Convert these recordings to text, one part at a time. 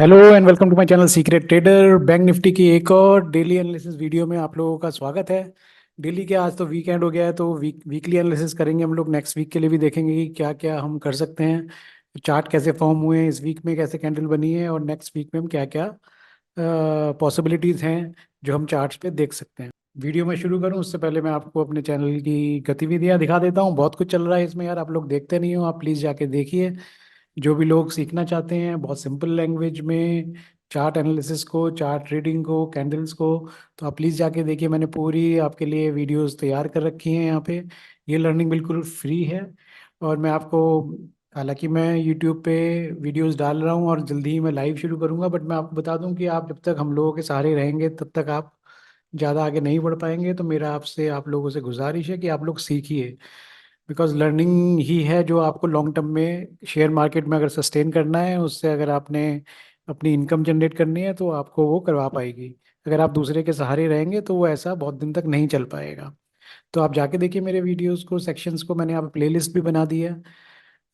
Hello and welcome to my channel Secret Trader. Bank Nifty की एक और daily analysis video में आप लोगों का स्वागत है। डेली के आज तो वीकेंड हो गया है तो वीकली एनालिसिस करेंगे हम लोग। नेक्स्ट वीक के लिए भी देखेंगे कि क्या क्या हम कर सकते हैं, चार्ट कैसे फॉर्म हुए हैं, इस वीक में कैसे कैंडल बनी है और नेक्स्ट वीक में हम क्या क्या पॉसिबिलिटीज़ हैं जो हम चार्ट्स पे देख सकते हैं। वीडियो में शुरू करूं उससे पहले मैं आपको अपने चैनल की गतिविधियां दिखा देता हूं। बहुत कुछ चल रहा है इसमें यार, आप लोग देखते नहीं हो, आप प्लीज़ जाके देखिए। जो भी लोग सीखना चाहते हैं बहुत सिंपल लैंग्वेज में चार्ट एनालिसिस को, चार्ट ट्रेडिंग को, कैंडल्स को, तो आप प्लीज़ जाके देखिए। मैंने पूरी आपके लिए वीडियोस तैयार कर रखी हैं यहाँ पे। ये लर्निंग बिल्कुल फ्री है और मैं आपको, हालांकि मैं यूट्यूब पे वीडियोस डाल रहा हूँ और जल्दी ही मैं लाइव शुरू करूँगा, बट मैं आपको बता दूँ कि आप जब तक हम लोगों के सहारे रहेंगे तब तक आप ज़्यादा आगे नहीं बढ़ पाएंगे। तो मेरा आपसे, आप लोगों से गुजारिश है कि आप लोग सीखिए, बिकॉज लर्निंग ही है जो आपको लॉन्ग टर्म में शेयर मार्केट में अगर सस्टेन करना है, उससे अगर आपने अपनी इनकम जनरेट करनी है तो आपको वो करवा पाएगी। अगर आप दूसरे के सहारे रहेंगे तो वो ऐसा बहुत दिन तक नहीं चल पाएगा। तो आप जाके देखिए मेरे वीडियोस को, सेक्शंस को। मैंने यहाँ पे प्लेलिस्ट भी बना दी है।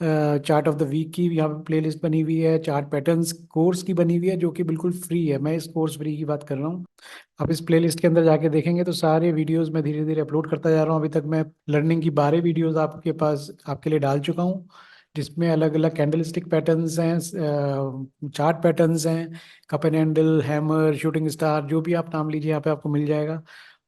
चार्ट ऑफ द वीक की यहाँ पे प्लेलिस्ट बनी हुई है, चार्ट पैटर्न्स कोर्स की बनी हुई है जो कि बिल्कुल फ्री है। मैं इस कोर्स फ्री की बात कर रहा हूँ। आप इस प्लेलिस्ट के अंदर जाके देखेंगे तो सारे वीडियोस मैं धीरे धीरे अपलोड करता जा रहा हूँ। अभी तक मैं लर्निंग की 12 वीडियोस आपके पास आपके लिए डाल चुका हूँ, जिसमें अलग अलग कैंडलस्टिक पैटर्न्स हैं, चार्ट पैटर्न्स हैं, cup and handle, hammer, shooting star, जो भी आप नाम लीजिए यहाँ पे आपको मिल जाएगा।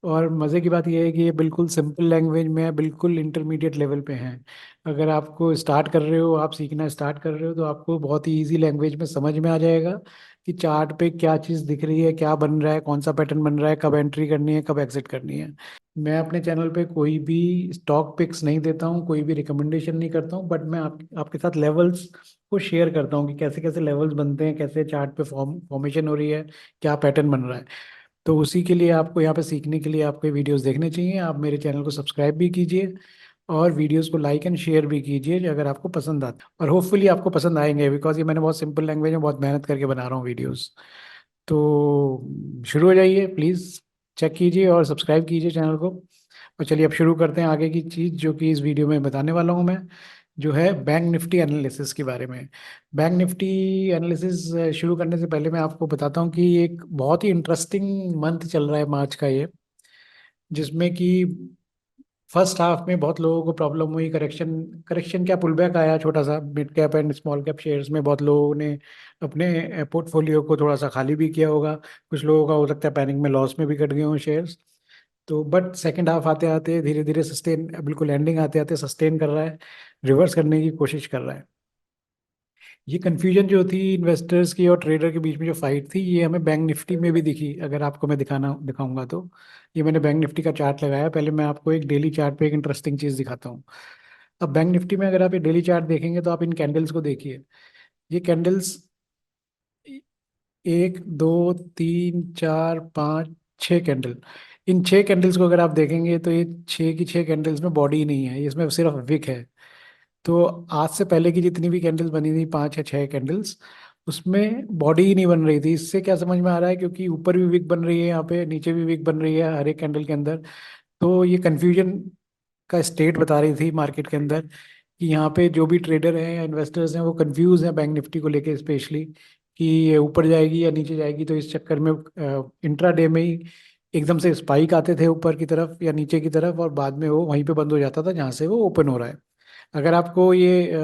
और मज़े की बात यह है कि ये बिल्कुल सिंपल लैंग्वेज में है, बिल्कुल इंटरमीडिएट लेवल पे हैं। अगर आपको स्टार्ट कर रहे हो, आप सीखना स्टार्ट कर रहे हो, तो आपको बहुत ही ईजी लैंग्वेज में समझ में आ जाएगा कि चार्ट पे क्या चीज़ दिख रही है, क्या बन रहा है, कौन सा पैटर्न बन रहा है, कब एंट्री करनी है, कब एग्जिट करनी है। मैं अपने चैनल पे कोई भी स्टॉक पिक्स नहीं देता हूँ, कोई भी रिकमेंडेशन नहीं करता हूँ, बट मैं आपके साथ लेवल्स को शेयर करता हूँ कि कैसे कैसे लेवल्स बनते हैं, कैसे चार्ट पे फॉर्मेशन हो रही है, क्या पैटर्न बन रहा है। तो उसी के लिए आपको यहाँ पे सीखने के लिए आपको ये वीडियोस देखने चाहिए। आप मेरे चैनल को सब्सक्राइब भी कीजिए और वीडियोस को लाइक एंड शेयर भी कीजिए अगर आपको पसंद आता है। और होपफुली आपको पसंद आएंगे, बिकॉज ये मैंने बहुत सिंपल लैंग्वेज में बहुत मेहनत करके बना रहा हूँ वीडियोस। तो शुरू हो जाइए प्लीज़, चेक कीजिए और सब्सक्राइब कीजिए चैनल को। और चलिए अब शुरू करते हैं आगे की चीज़ जो कि इस वीडियो में बताने वाला हूँ मैं, जो है बैंक निफ्टी एनालिसिस के बारे में। बैंक निफ्टी एनालिसिस शुरू करने से पहले मैं आपको बताता हूँ कि एक बहुत ही इंटरेस्टिंग मंथ चल रहा है मार्च का ये, जिसमें कि फर्स्ट हाफ में बहुत लोगों को प्रॉब्लम हुई। करेक्शन करेक्शन क्या, पुल बैक आया छोटा सा mid cap and small cap shares में। बहुत लोगों ने अपने पोर्टफोलियो को थोड़ा सा खाली भी किया होगा। कुछ लोगों का हो सकता है पैनिक में लॉस में भी कट गए हों शेयर्स। तो बट सेकंड हाफ आते आते धीरे धीरे सस्टेन, बिल्कुल एंडिंग आते आते सस्टेन कर रहा है, रिवर्स करने की कोशिश कर रहा है। ये कंफ्यूजन जो थी इन्वेस्टर्स की और ट्रेडर के बीच में, जो फाइट थी, ये हमें बैंक निफ्टी में भी दिखी। अगर आपको मैं दिखाऊंगा तो ये मैंने बैंक निफ्टी का चार्ट लगाया। पहले मैं आपको एक डेली चार्ट पे एक इंटरेस्टिंग चीज़ दिखाता हूँ। अब बैंक निफ्टी में अगर आप ये डेली चार्ट देखेंगे तो आप इन कैंडल्स को देखिए। ये कैंडल्स, एक दो तीन चार पाँच, छः कैंडल, इन छः कैंडल्स को अगर आप देखेंगे तो ये छः की छः कैंडल्स में बॉडी नहीं है, इसमें सिर्फ विक है। तो आज से पहले की जितनी भी कैंडल्स बनी थी, पांच या छह कैंडल्स, उसमें बॉडी ही नहीं बन रही थी। इससे क्या समझ में आ रहा है, क्योंकि ऊपर भी विक बन रही है, यहाँ पे नीचे भी विक बन रही है हर एक कैंडल के अंदर। तो ये कंफ्यूजन का स्टेट बता रही थी मार्केट के अंदर कि यहाँ पे जो भी ट्रेडर हैं या इन्वेस्टर्स हैं वो कंफ्यूज हैं बैंक निफ्टी को लेके, स्पेशली कि ये ऊपर जाएगी या नीचे जाएगी। तो इस चक्कर में इंट्रा डे में ही एकदम से स्पाइक आते थे ऊपर की तरफ या नीचे की तरफ, और बाद में वो वहीं पे बंद हो जाता था जहाँ से वो ओपन हो रहा है। अगर आपको ये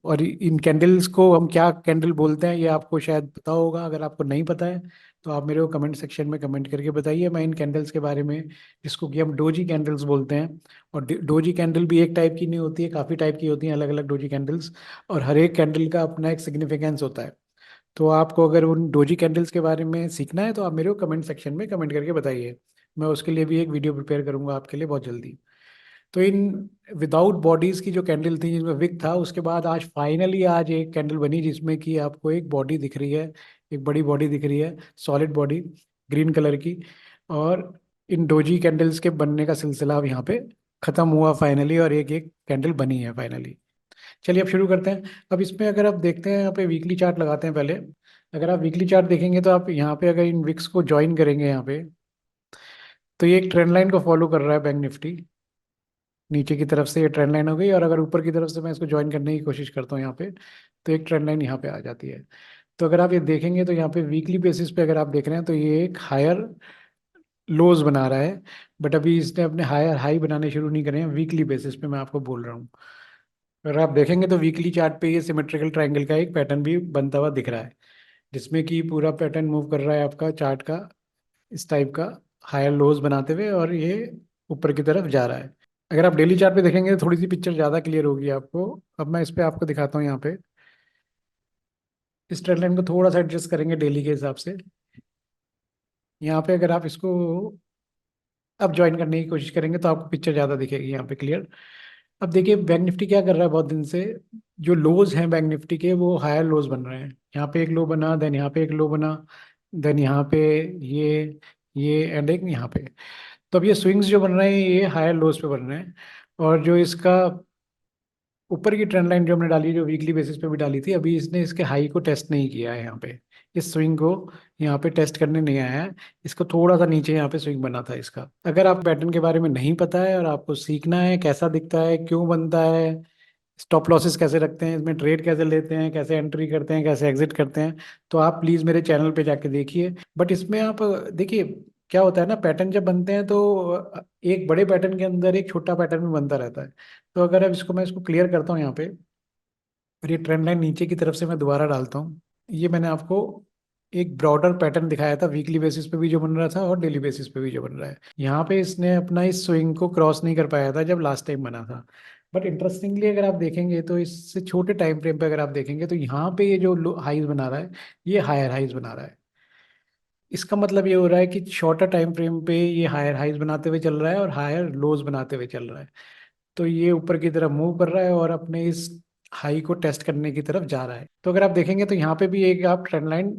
और इन कैंडल्स को हम क्या कैंडल बोलते हैं ये आपको शायद पता होगा। अगर आपको नहीं पता है तो आप मेरे को कमेंट सेक्शन में कमेंट करके बताइए। मैं इन कैंडल्स के बारे में, जिसको कि हम डोजी कैंडल्स बोलते हैं, और डोजी कैंडल भी एक टाइप की नहीं होती है, काफ़ी टाइप की होती हैं अलग अलग डोजी कैंडल्स, और हर एक कैंडल का अपना एक सिग्निफिकेंस होता है। तो आपको अगर उन डोजी कैंडल्स के बारे में सीखना है तो आप मेरे को कमेंट सेक्शन में कमेंट करके बताइए। मैं उसके लिए भी एक वीडियो प्रिपेयर करूंगा आपके लिए बहुत जल्दी। तो इन विदाउट बॉडीज की जो कैंडल थी जिसमें विक था, उसके बाद आज फाइनली आज एक कैंडल बनी जिसमें कि आपको एक बॉडी दिख रही है, एक बड़ी बॉडी दिख रही है, सॉलिड बॉडी, ग्रीन कलर की। और इन डोजी कैंडल्स के बनने का सिलसिला अब यहाँ पे खत्म हुआ फाइनली, और एक एक कैंडल बनी है फाइनली। चलिए अब शुरू करते हैं। अब इसमें अगर आप देखते हैं, यहाँ पे वीकली चार्ट लगाते हैं पहले। अगर आप वीकली चार्ट देखेंगे तो आप यहाँ पे अगर इन विक्स को ज्वाइन करेंगे यहाँ पे, तो ये एक ट्रेंड लाइन को फॉलो कर रहा है बैंक निफ्टी। नीचे की तरफ से ये ट्रेंड लाइन हो गई, और अगर ऊपर की तरफ से मैं इसको ज्वाइन करने की कोशिश करता हूँ यहाँ पे, तो एक ट्रेंड लाइन यहाँ पे आ जाती है। तो अगर आप ये देखेंगे तो यहाँ पे वीकली बेसिस पे अगर आप देख रहे हैं तो ये एक हायर लोज बना रहा है। बट अभी इसने अपने हायर हाई बनाने शुरू नहीं करे हैं वीकली बेसिस पे, मैं आपको बोल रहा हूँ। अगर आप देखेंगे तो वीकली चार्ट पे ये सिमेट्रिकल ट्रायंगल का एक पैटर्न भी बनता हुआ दिख रहा है, जिसमें कि पूरा पैटर्न मूव कर रहा है आपका चार्ट का इस टाइप का, हायर लोज बनाते हुए, और ये ऊपर की तरफ जा रहा है। अगर आप डेली चार्ट पे देखेंगे तो थोड़ी सी पिक्चर ज़्यादा क्लियर होगी आपको। अब मैं इस पे आपको दिखाता हूँ यहाँ पे। इस ट्रेंड लाइन को थोड़ा सा एडजस्ट करेंगे डेली के हिसाब से। यहाँ पे अगर आप इसको अब ज्वाइन करने की कोशिश करेंगे तो आपको पिक्चर ज़्यादा दिखेगी यहाँ पे क्लियर। अब देखिए बैंक निफ्टी क्या कर रहा है बहुत दिन से। जो लोज हैं बैंक निफ्टी के वो हायर लोज बन रहे हैं। यहाँ पे एक लो बना, देन यहाँ पे एक लो बना, देन यहाँ पे ये एंड एक यहाँ पे। तो अब ये स्विंग्स जो बन रहे हैं ये हायर लोज पे बन रहे हैं। और जो इसका ऊपर की ट्रेंड लाइन जो हमने डाली, जो वीकली बेसिस पे भी डाली थी, अभी इसने इसके हाई को टेस्ट नहीं किया है यहाँ पे। इस स्विंग को यहाँ पे टेस्ट करने नहीं आया है। इसको थोड़ा सा नीचे यहाँ पे स्विंग बना था इसका। अगर आप पैटर्न के बारे में नहीं पता है और आपको सीखना है कैसा दिखता है, क्यों बनता है, स्टॉप लॉसेस कैसे रखते हैं, इसमें ट्रेड कैसे लेते हैं, कैसे एंट्री करते हैं, कैसे एग्जिट करते हैं, तो आप प्लीज़ मेरे चैनल पे जाके देखिए। बट इसमें आप देखिए क्या होता है ना, पैटर्न जब बनते हैं तो एक बड़े पैटर्न के अंदर एक छोटा पैटर्न भी बनता रहता है। तो अगर अब इसको मैं इसको क्लियर करता हूँ यहाँ पे, और ये ट्रेंड लाइन नीचे की तरफ से मैं दोबारा डालता हूँ। ये मैंने आपको एक ब्रॉडर पैटर्न दिखाया था, वीकली बेसिस पे भी जो बन रहा था और डेली बेसिस पे भी जो बन रहा है। यहाँ पे इसने अपना इस स्विंग को क्रॉस नहीं कर पाया था जब लास्ट टाइम बना था। बट इंटरेस्टिंगली अगर आप देखेंगे तो इससे छोटे टाइम फ्रेम पे अगर आप देखेंगे तो यहाँ पे ये जो हाइज बना रहा है ये हायर हाइज बना रहा है। इसका मतलब ये हो रहा है कि शॉर्टर टाइम फ्रेम पे ये हायर हाइज बनाते हुए चल रहा है और हायर लोज बनाते हुए चल रहा है। तो ये ऊपर की तरफ मूव कर रहा है और अपने इस हाई को टेस्ट करने की तरफ जा रहा है। तो अगर आप देखेंगे तो यहाँ पे भी एक आप ट्रेंड लाइन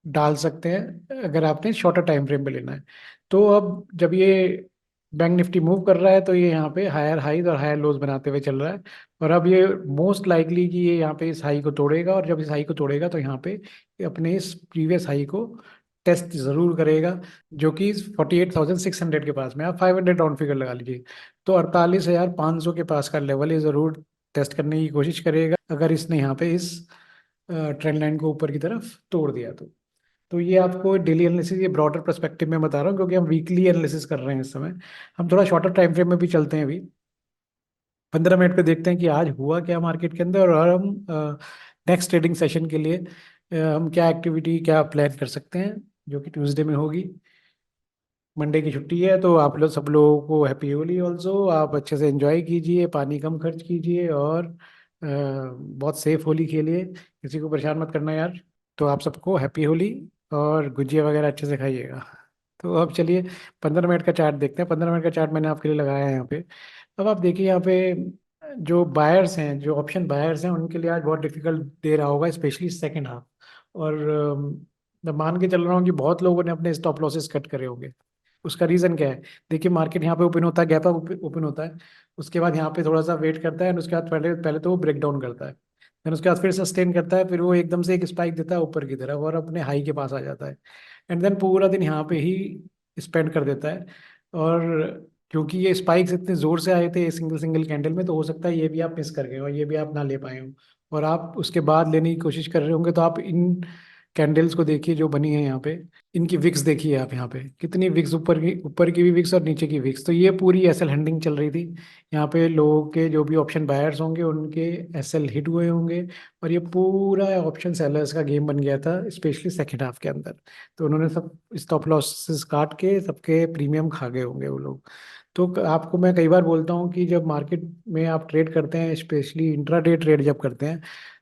डाल सकते हैं अगर आपने शॉर्टर टाइम फ्रेम पे लेना है। तो अब जब ये बैंक निफ्टी मूव कर रहा है तो ये यहाँ पे हायर हाईज और हायर लोज बनाते हुए चल रहा है। और अब ये मोस्ट लाइकली कि ये यहाँ पे इस हाई को तोड़ेगा, और जब इस हाई को तोड़ेगा तो यहाँ पे ये अपने इस प्रीवियस हाई को टेस्ट जरूर करेगा, जो कि 48,600 के पास में, आप 500 राउंड फिगर लगा लीजिए। तो 48,500 के पास का लेवल ये जरूर टेस्ट करने की कोशिश करेगा अगर इसने यहाँ पे इस ट्रेंड लाइन को ऊपर की तरफ तोड़ दिया तो ये आपको डेली एनालिसिस, ये ब्रॉडर पर्सपेक्टिव में बता रहा हूँ क्योंकि हम वीकली एनालिसिस कर रहे हैं इस समय। हम थोड़ा शॉर्टर टाइम फ्रेम में भी चलते हैं अभी। 15 मिनट पे देखते हैं कि आज हुआ क्या मार्केट के अंदर, और हम नेक्स्ट ट्रेडिंग सेशन के लिए हम क्या एक्टिविटी क्या प्लान कर सकते हैं, जो कि ट्यूसडे में होगी। मंडे की छुट्टी है तो आप लोग सब लोगों को हैप्पी होली ऑल्सो। आप अच्छे से एंजॉय कीजिए, पानी कम खर्च कीजिए, और बहुत सेफ होली खेलिए, किसी को परेशान मत करना यार। तो आप सबको हैप्पी होली, और गुजिया वगैरह अच्छे से खाइएगा। तो अब चलिए 15 मिनट का चार्ट देखते हैं। 15 मिनट का चार्ट मैंने आपके लिए लगाया है यहाँ पे। अब आप देखिए यहाँ पे जो बायर्स हैं, जो ऑप्शन बायर्स हैं, उनके लिए आज बहुत डिफिकल्ट दे रहा होगा, स्पेशली सेकेंड हाफ। और मैं मान के चल रहा हूँ कि बहुत लोगों ने अपने स्टॉप लॉसेस कट करे होंगे। उसका रीजन क्या है? देखिए मार्केट यहाँ पे ओपन होता है, गैप अप ओपन होता है, उसके बाद यहाँ पे थोड़ा सा वेट करता है, और उसके बाद पहले पहले तो वो ब्रेक डाउन करता है, फिर उसके बाद फिर सस्टेन करता है, फिर वो एकदम से एक स्पाइक देता है ऊपर की तरफ और अपने हाई के पास आ जाता है। एंड देन पूरा दिन यहाँ पे ही स्पेंड कर देता है। और क्योंकि ये स्पाइक्स इतने जोर से आए थे सिंगल सिंगल कैंडल में, तो हो सकता है ये भी आप मिस कर गए हो, ये भी आप ना ले पाए हो, और आप उसके बाद लेने की कोशिश कर रहे होंगे। तो आप इन कैंडल्स को देखिए जो बनी है यहाँ पे, इनकी विक्स देखिए आप यहाँ पे, कितनी विक्स, ऊपर की भी विक्स और नीचे की विक्स। तो ये पूरी एसएल हैंडिंग चल रही थी। यहाँ पे लोगों के जो भी ऑप्शन बायर्स होंगे उनके एसएल हिट हुए होंगे, और ये पूरा ऑप्शन सेलर्स का गेम बन गया था, स्पेशली सेकेंड हाफ के अंदर। तो उन्होंने सब स्टॉप लॉसेस काट के सबके प्रीमियम खा गए होंगे वो लोग। तो आपको मैं कई बार बोलता हूँ कि जब मार्केट में आप ट्रेड करते हैं, स्पेशली इंट्राडे ट्रेड जब करते हैं,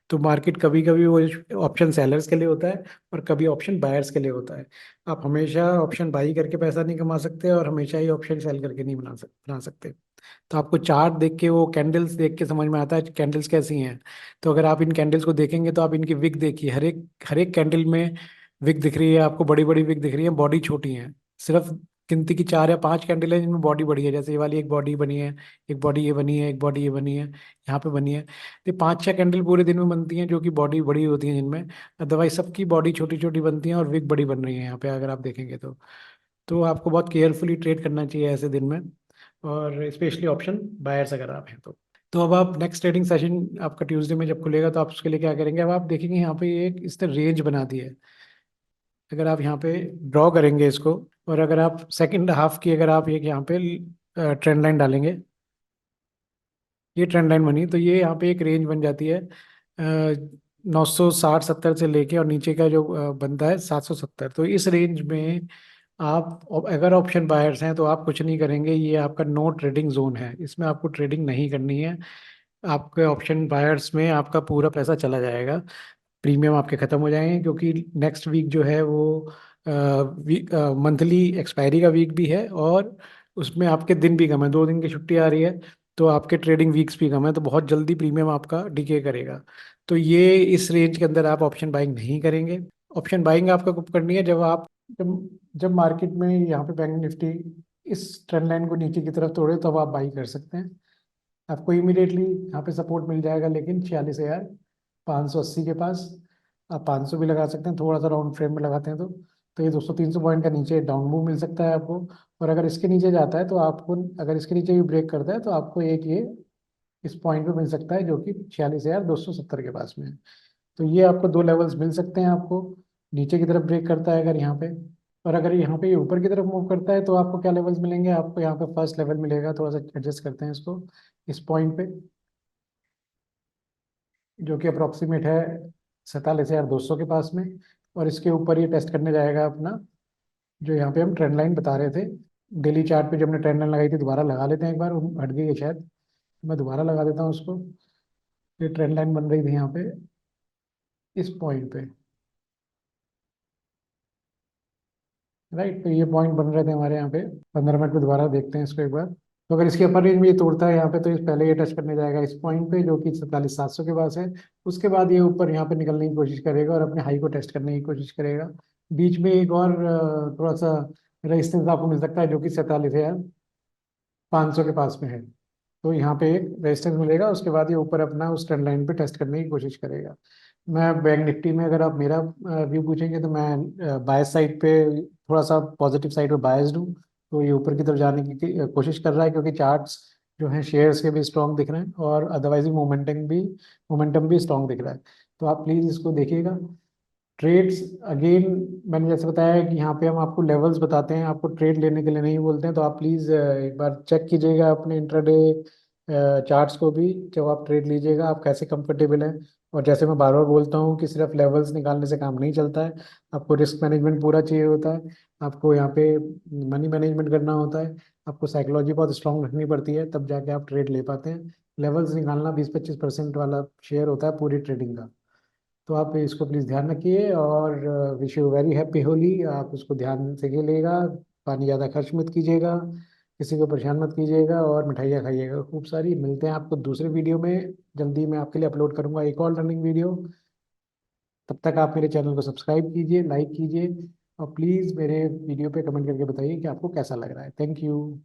तो मार्केट कभी कभी वो ऑप्शन सेलर्स के लिए होता है और कभी ऑप्शन बायर्स के लिए होता है। आप हमेशा ऑप्शन बाई करके पैसा नहीं कमा सकते, और हमेशा ही ऑप्शन सेल करके नहीं बना सकते। तो आपको चार्ट देख के, वो कैंडल्स देख के समझ में आता है कैंडल्स कैसी हैं। तो अगर आप इन कैंडल्स को देखेंगे तो आप इनकी विक देखिए, हर एक कैंडल में विक दिख रही है आपको, बड़ी बड़ी विक दिख रही है, बॉडी छोटी है। सिर्फ गिनती की 4 या 5 कैंडल है जिनमें बॉडी बड़ी है, जैसे ये वाली एक बॉडी बनी है, एक बॉडी ये बनी है, एक बॉडी ये बनी है, यहाँ पे बनी है। तो 5-6 कैंडल पूरे दिन में बनती हैं जो कि बॉडी बड़ी होती हैं जिनमें। अदरवाइज सबकी बॉडी छोटी छोटी बनती हैं और विक बड़ी बन रही है यहाँ पे अगर आप देखेंगे तो आपको बहुत केयरफुली ट्रेड करना चाहिए ऐसे दिन में, और स्पेशली ऑप्शन बायर्स अगर आप हैं तो। तो अब आप नेक्स्ट ट्रेडिंग सेशन आपका ट्यूसडे में जब खुलेगा तो आप उसके लिए क्या करेंगे, अब आप देखेंगे यहाँ पे एक इसने रेंज बना दी है। अगर आप यहाँ पे ड्रॉ करेंगे इसको, और अगर आप सेकंड हाफ की अगर आप एक यहाँ पे ट्रेंड लाइन डालेंगे, ये ट्रेंड लाइन बनी तो ये यहाँ पे एक रेंज बन जाती है 960-70 से लेके, और नीचे का जो बनता है 770। तो इस रेंज में आप अगर ऑप्शन बायर्स हैं तो आप कुछ नहीं करेंगे, ये आपका नो ट्रेडिंग जोन है, इसमें आपको ट्रेडिंग नहीं करनी है। आपके ऑप्शन बायर्स में आपका पूरा पैसा चला जाएगा, प्रीमियम आपके खत्म हो जाएंगे, क्योंकि नेक्स्ट वीक जो है वो मंथली एक्सपायरी का वीक भी है, और उसमें आपके दिन भी कम है, 2 दिन की छुट्टी आ रही है, तो आपके ट्रेडिंग वीक्स भी कम है, तो बहुत जल्दी प्रीमियम आपका डिके करेगा। तो ये इस रेंज के अंदर आप ऑप्शन बाइंग नहीं करेंगे। ऑप्शन बाइंग आपको कब करनी है, जब जब मार्केट में यहाँ पे बैंक निफ्टी इस ट्रेंड लाइन को नीचे की तरफ तोड़े, तब आप बाई कर सकते हैं। आपको इमीडिएटली यहाँ पे सपोर्ट मिल जाएगा, लेकिन 46,580 के पास। आप 500 भी लगा सकते हैं, थोड़ा सा राउंड फ्रेम में लगाते हैं तो ये 200-300 पॉइंट का नीचे डाउन मूव मिल सकता है आपको। और अगर इसके नीचे जाता है तो आपको, अगर इसके नीचे भी ब्रेक करता है तो आपको एक ये इस पॉइंट पे मिल सकता है, जो कि 46,270 के पास में है। तो ये आपको दो लेवल्स मिल सकते हैं आपको, नीचे की तरफ ब्रेक करता है अगर यहाँ पे, और अगर यहाँ पे ये ऊपर की तरफ मूव करता है तो आपको क्या लेवल्स मिलेंगे, आपको यहाँ पे फर्स्ट लेवल मिलेगा, थोड़ा सा एडजस्ट करते हैं इसको, इस पॉइंट पे, जो कि अप्रोक्सीमेट है 47,200 के पास में। और इसके ऊपर ये टेस्ट करने जाएगा अपना, जो यहाँ पे हम ट्रेंड लाइन बता रहे थे, डेली चार्ट पे जब हमने ट्रेंड लाइन लगाई थी, दोबारा लगा लेते हैं एक बार, वो हट गई है शायद, मैं दोबारा लगा देता हूँ उसको। ये ट्रेंड लाइन बन रही थी यहाँ पे इस पॉइंट पे, राइट। तो ये पॉइंट बन रहे थे हमारे यहाँ पे, 15 मिनट में दोबारा देखते हैं इसको एक बार। तो अगर इसके अपर रेंज में ये तोड़ता है यहाँ पे, तो इस पहले ये टच करने जाएगा इस पॉइंट पे, जो कि 47,700 के पास है। उसके बाद ये ऊपर यहाँ पे निकलने की कोशिश करेगा और अपने हाई को टेस्ट करने की कोशिश करेगा। बीच में एक और थोड़ा सा रेजिस्टेंस आपको मिल सकता है, जो कि 47,500 के पास में है। तो यहाँ पे एक रेजिस्टेंस मिलेगा, उसके बाद ये ऊपर अपना उस ट्रेंड लाइन पे टेस्ट करने की कोशिश करेगा। मैं बैंक निफ्टी में अगर आप मेरा व्यू पूछेंगे तो मैं बायस साइड पे, थोड़ा सा पॉजिटिव साइड पे बायस्ड हूँ। तो ये ऊपर की तरफ जाने की कोशिश कर रहा है, क्योंकि चार्ट्स जो हैं शेयर्स के भी स्ट्रॉन्ग दिख रहे हैं, और अदरवाइज मोमेंटम भी स्ट्रॉन्ग दिख रहा है। तो आप प्लीज़ इसको देखिएगा। ट्रेड्स अगेन, मैंने जैसे बताया है कि यहाँ पे हम आपको लेवल्स बताते हैं, आपको ट्रेड लेने के लिए नहीं बोलते हैं। तो आप प्लीज़ एक बार चेक कीजिएगा अपने इंट्राडे चार्ट्स को भी, जब आप ट्रेड लीजिएगा आप कैसे कंफर्टेबल हैं। और जैसे मैं बार बार बोलता हूँ कि सिर्फ लेवल्स निकालने से काम नहीं चलता है, आपको रिस्क मैनेजमेंट पूरा चाहिए होता है, आपको यहाँ पे मनी मैनेजमेंट करना होता है, आपको साइकोलॉजी बहुत स्ट्रांग रखनी पड़ती है, तब जाके आप ट्रेड ले पाते हैं। लेवल्स निकालना 20-25% वाला शेयर होता है पूरी ट्रेडिंग का। तो आप इसको प्लीज़ ध्यान रखिए, और wish you very happy Holi. आप उसको ध्यान से खेलिएगा, पानी ज़्यादा खर्च मत कीजिएगा, किसी को परेशान मत कीजिएगा, और मिठाइयाँ खाइएगा खूब सारी। मिलते हैं आपको दूसरे वीडियो में, जल्दी मैं आपके लिए अपलोड करूँगा एक और रनिंग वीडियो। तब तक आप मेरे चैनल को सब्सक्राइब कीजिए, लाइक कीजिए, और प्लीज़ मेरे वीडियो पे कमेंट करके बताइए कि आपको कैसा लग रहा है। Thank you.